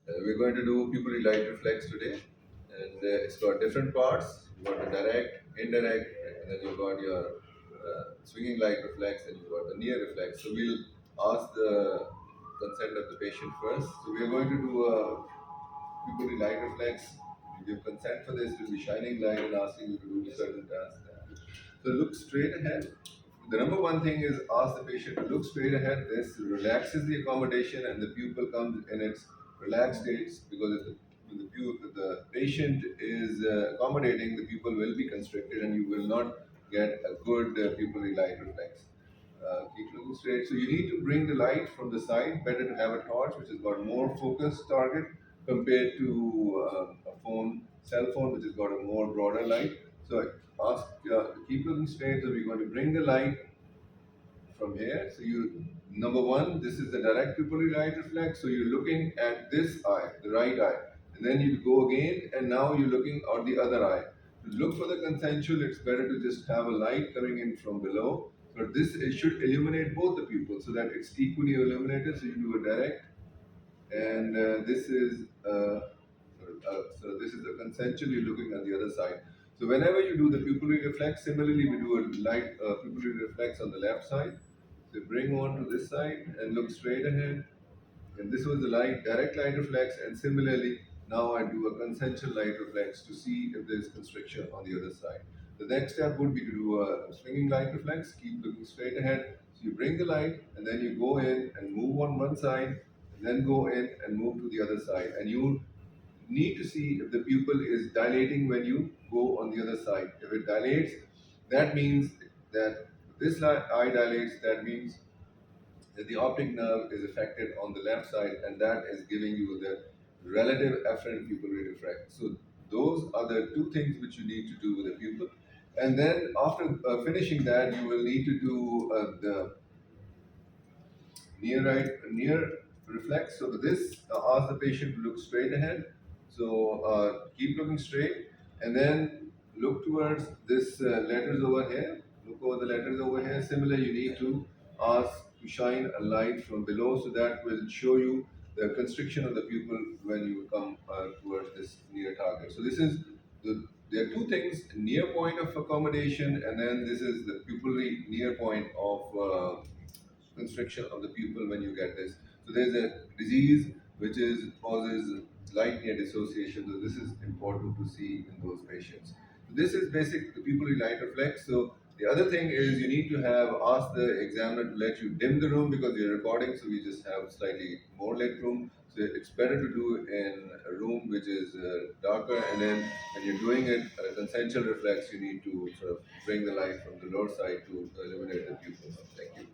We're going to do pupillary light reflex today, and it's got different parts. You got the direct, indirect, and then you've got your swinging light reflex, and you've got the near reflex. So we'll ask the consent of the patient first. So we are going to do a pupillary light reflex. You give consent for this. We'll be shining light and asking you to do certain tasks. So look straight ahead. The number one thing is ask the patient to look straight ahead. This relaxes the accommodation and the pupil comes in its relaxed states, because if the patient is accommodating, the pupil will be constricted and you will not get a good pupillary light reflex. Keep looking straight. So you need to bring the light from the side. Better to have a torch which has got more focused target compared to cell phone, which has got a more broader light. So ask, keep looking straight. So we're going to bring the light from here. So you, number one, this is the direct pupillary light reflex. So you're looking at this eye, the right eye, and then you go again, and now you're looking at the other eye. To look for the consensual, it's better to just have a light coming in from below. But this, it should illuminate both the pupils so that it's equally illuminated. So you do a direct, and so this is the consensual. You're looking at the other side. So whenever you do the pupillary reflex, similarly we do a light pupillary reflex on the left side. So bring on to this side and look straight ahead. And this was the light direct light reflex. And similarly, now I do a consensual light reflex to see if there is constriction on the other side. The next step would be to do a swinging light reflex. Keep looking straight ahead. So you bring the light and then you go in and move on one side, and then go in and move to the other side. And you need to see if the pupil is dilating when you go on the other side. If it dilates, that means that this eye dilates, that means that the optic nerve is affected on the left side, and that is giving you the relative afferent pupillary refract. So those are the two things which you need to do with the pupil. And then after finishing that, you will need to do the near reflex. So this, ask the patient to look straight ahead. So keep looking straight, and then look towards this letters over here. Look over the letters over here. Similar, you need to ask to shine a light from below, so that will show you the constriction of the pupil when you come towards this near target. So this is there are two things: near point of accommodation, and then this is the pupillary near point of constriction of the pupil when you get this. So there's a disease which is causes light near dissociation. So this is important to see in those patients. So this is basic pupillary light reflex. So the other thing is you need to have asked the examiner to let you dim the room, because you're recording. So we just have slightly more lit room. So it's better to do in a room which is darker, and then when you're doing it, a consensual reflex, you need to sort of bring the light from the lower side to illuminate the pupil. Thank you.